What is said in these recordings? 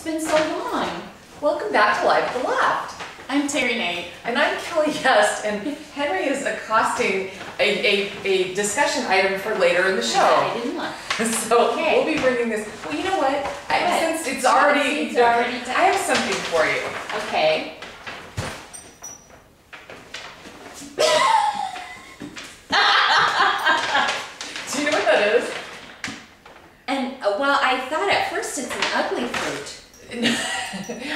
It's been so long. Welcome back to Live at the Left. I'm Terry Nate. And I'm Kelly Guest, and Henry is accosting a discussion item for later in the show. I didn't look. So we'll be bringing this. Well, you know what? Since it's already done, I have something for you. Okay. Do you know what that is? And, well, I thought at first it's an ugly fruit.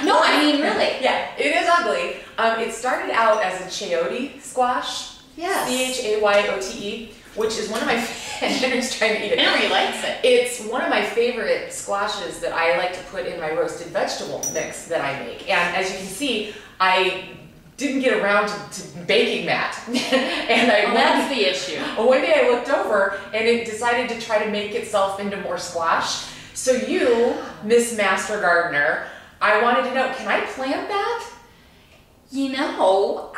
No, I mean really. Yeah, it is ugly. It started out as a chayote squash. Yes. C-H-A-Y-O-T-E, which is one of my Henry's trying to eat it. Henry likes it. It's one of my favorite squashes that I like to put in my roasted vegetable mix that I make. And as you can see, I didn't get around to baking that. And that's the issue. One day I looked over and it decided to try to make itself into more squash. So you, Miss Master Gardener, I wanted to know, can I plant that? You know,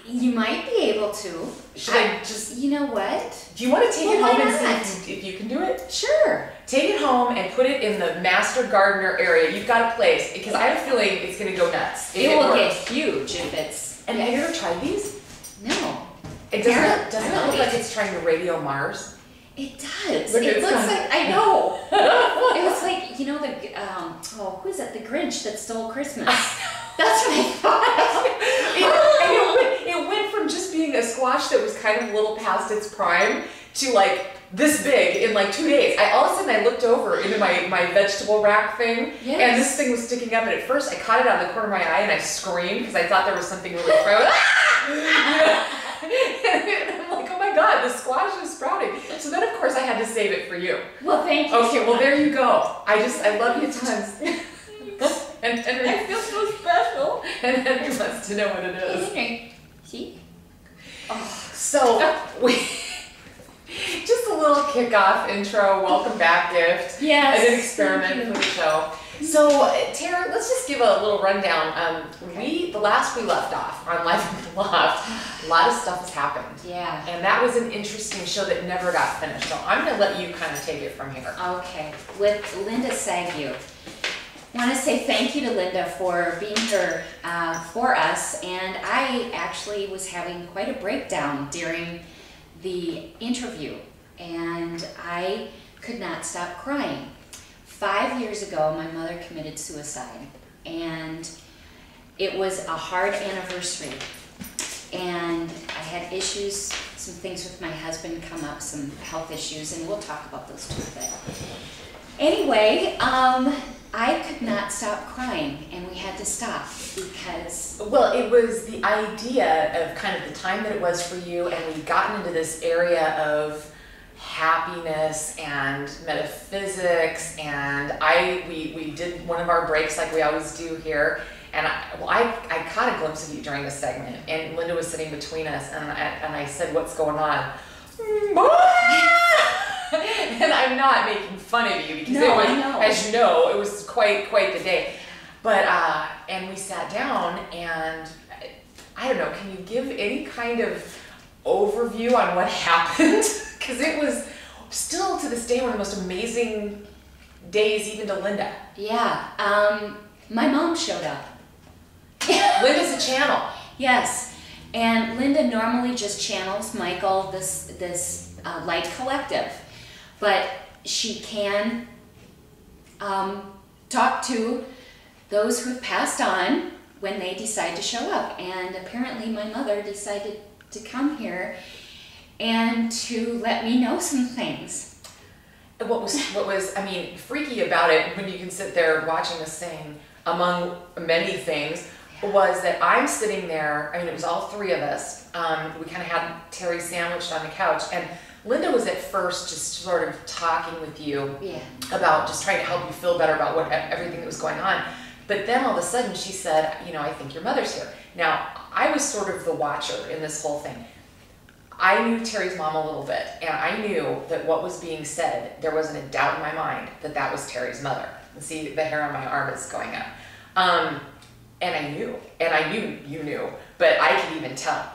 you might be able to. Should I just... You know what? Do you want to take it home not? and see if you can do it? Sure. Take it home and put it in the Master Gardener area. You've got a place, because I have a feeling it's going to go nuts. It will get huge if it's... And have you ever tried these? No. It doesn't it look like it's trying to radio Mars? It does. Look, it looks like, I know. It was like, you know, the, who is it? The Grinch that stole Christmas. That's what I thought. It went from just being a squash that was kind of a little past its prime to like this big in like 2 days. All of a sudden I looked over into my vegetable rack thing, and this thing was sticking up, and at first I caught it out of the corner of my eye and I screamed because I thought there was something really And I'm like, oh my God, the squash is sprouting. So then of course I had to save it for you. Well, thank you. Okay, well there you go. I love you tons. And Henry, I feel so special. And Henry wants to know what it is. Henry, see? Oh. So we just a little kickoff intro, welcome back gift. Yes. As an experiment for the show. So Tara, let's just give a little rundown. The last we left off on Live at the Left, a lot of stuff has happened. Yeah. And that was an interesting show that never got finished. So I'm going to let you kind of take it from here. Okay. With Linda Sagu. I want to say thank you to Linda for being here for us. And I actually was having quite a breakdown during the interview. And I could not stop crying. 5 years ago, my mother committed suicide, and it was a hard anniversary. And I had issues, some things with my husband come up, some health issues, and we'll talk about those too a bit. Anyway, I could not stop crying, and we had to stop because... Well, it was the idea of kind of the time that it was for you, and we'd gotten into this area of happiness and metaphysics, and we did one of our breaks like we always do here, and I caught a glimpse of you during the segment, and Linda was sitting between us, and I said, "What's going on?" And I'm not making fun of you because it was, as you know, it was quite the day. But and we sat down, and I don't know, can you give any kind of overview on what happened? Because it was still to this day one of the most amazing days, even to Linda. Yeah, my mom showed up. Linda's a channel. Yes, and Linda normally just channels Michael, this light collective, but she can talk to those who've passed on when they decide to show up. And apparently my mother decided to come here and to let me know some things. What was I mean, freaky about it when you can sit there watching this thing, among many things, was that I'm sitting there, I mean, it was all three of us. We kind of had Terry sandwiched on the couch, and Linda was at first just sort of talking with you about just trying to help you feel better about everything that was going on. But then all of a sudden she said, you know, I think your mother's here. Now, I was sort of the watcher in this whole thing. I knew Terry's mom a little bit, and I knew that what was being said, there wasn't a doubt in my mind that that was Terry's mother. And see, the hair on my arm is going up. And I knew you knew, but I could even tell.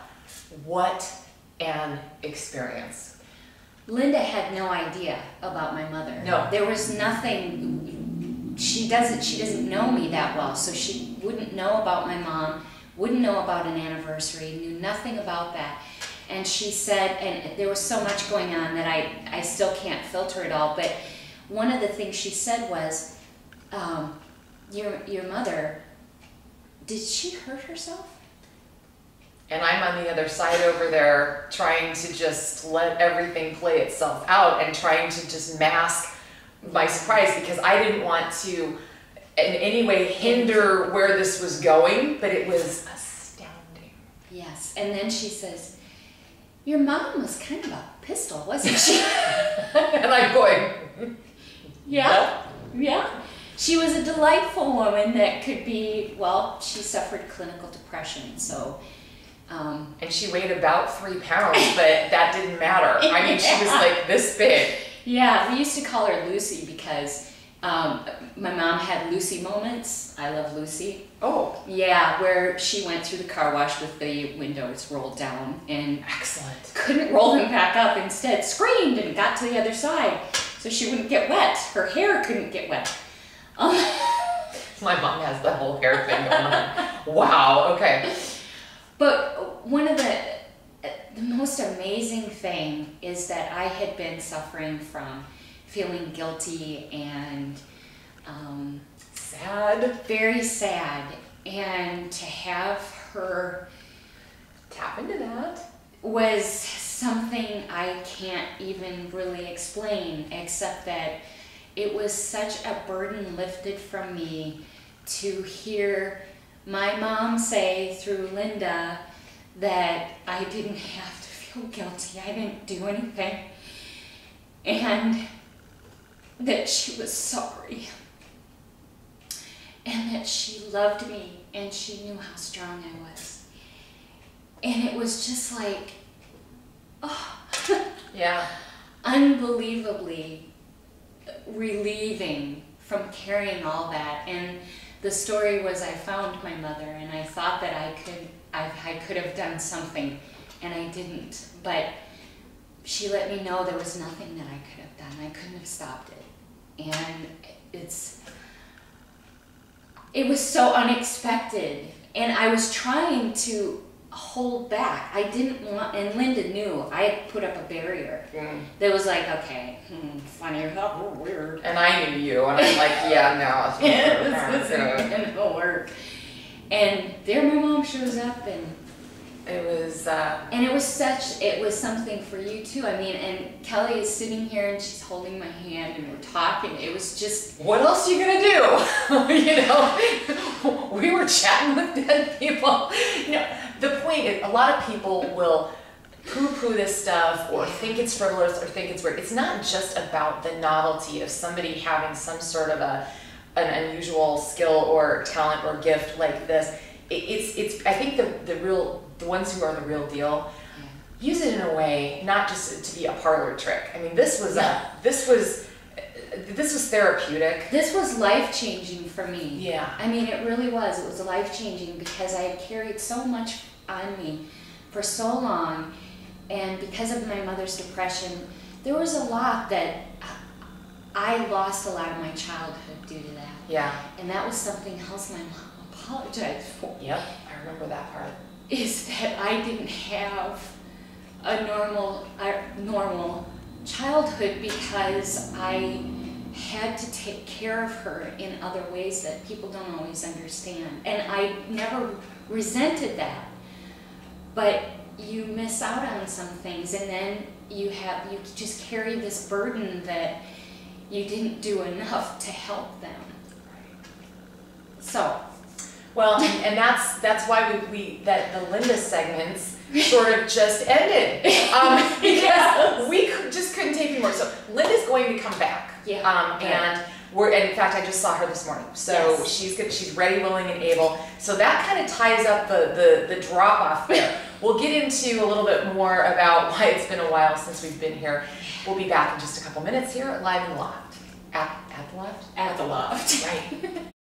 What an experience. Linda had no idea about my mother. No. There was nothing, she she doesn't know me that well, so she wouldn't know about my mom, wouldn't know about an anniversary, knew nothing about that. And she said, and there was so much going on that I still can't filter it all, but one of the things she said was, your mother, did she hurt herself? And I'm on the other side over there trying to just let everything play itself out and trying to just mask my surprise, because I didn't want to in any way hinder where this was going, but it was astounding. Yes, and then she says, your mom was kind of a pistol, wasn't she? And I'm going, yeah, yeah. She was a delightful woman that could be, well, she suffered clinical depression, so. And she weighed about 3 pounds, but that didn't matter. I mean, she was like this big. Yeah, we used to call her Lucy because my mom had Lucy moments. I love Lucy. Oh. Yeah, where she went through the car wash with the windows rolled down and excellent. Couldn't roll them back up. Instead, screamed and got to the other side so she wouldn't get wet. Her hair couldn't get wet. My mom has the whole hair thing going on. Wow, okay. But one of the most amazing thing is that I had been suffering from feeling guilty and sad, very sad, and to have her tap into that was something I can't even really explain, except that it was such a burden lifted from me to hear my mom say through Linda that I didn't have to feel guilty, I didn't do anything, and that she was sorry, and that she loved me, and she knew how strong I was. And it was just like, oh, yeah, unbelievably relieving from carrying all that. And the story was, I found my mother, and I thought that I could have done something, and I didn't. But she let me know there was nothing that I could have done. I couldn't have stopped it. And it was so unexpected, and I was trying to hold back. I didn't want, and Linda knew I had put up a barrier that was like, okay, funny, you're weird. And I knew you, and I'm like, yeah, no, this isn't gonna work. And there my mom shows up, and it was it was something for you too. I mean, and Kelly is sitting here and she's holding my hand and we're talking. It was just, what else are you gonna do? You know, we were chatting with dead people. You know, the point is, a lot of people will poo-poo this stuff or think it's frivolous or think it's weird. It's not just about the novelty of somebody having some sort of an unusual skill or talent or gift like this. It's I think the ones who are the real deal use it in a way not just to be a parlor trick. I mean, this was therapeutic. This was life-changing for me. Yeah. I mean, it really was. It was life-changing because I had carried so much on me for so long, and because of my mother's depression, there was a lot that I lost a lot of my childhood due to that. Yeah. And that was something else my mom apologized for. Yep, I remember that part. Is that I didn't have a normal childhood because I had to take care of her in other ways that people don't always understand. And I never resented that. But you miss out on some things, and then you just carry this burden that you didn't do enough to help them. So. Well, and that's why that the Linda segments sort of just ended because we just couldn't take anymore. So Linda's going to come back, and in fact I just saw her this morning. So she's ready, willing, and able. So that kind of ties up the drop off there. We'll get into a little bit more about why it's been a while since we've been here. We'll be back in just a couple minutes here at Live in the Loft. At the Loft? At the Loft. Right.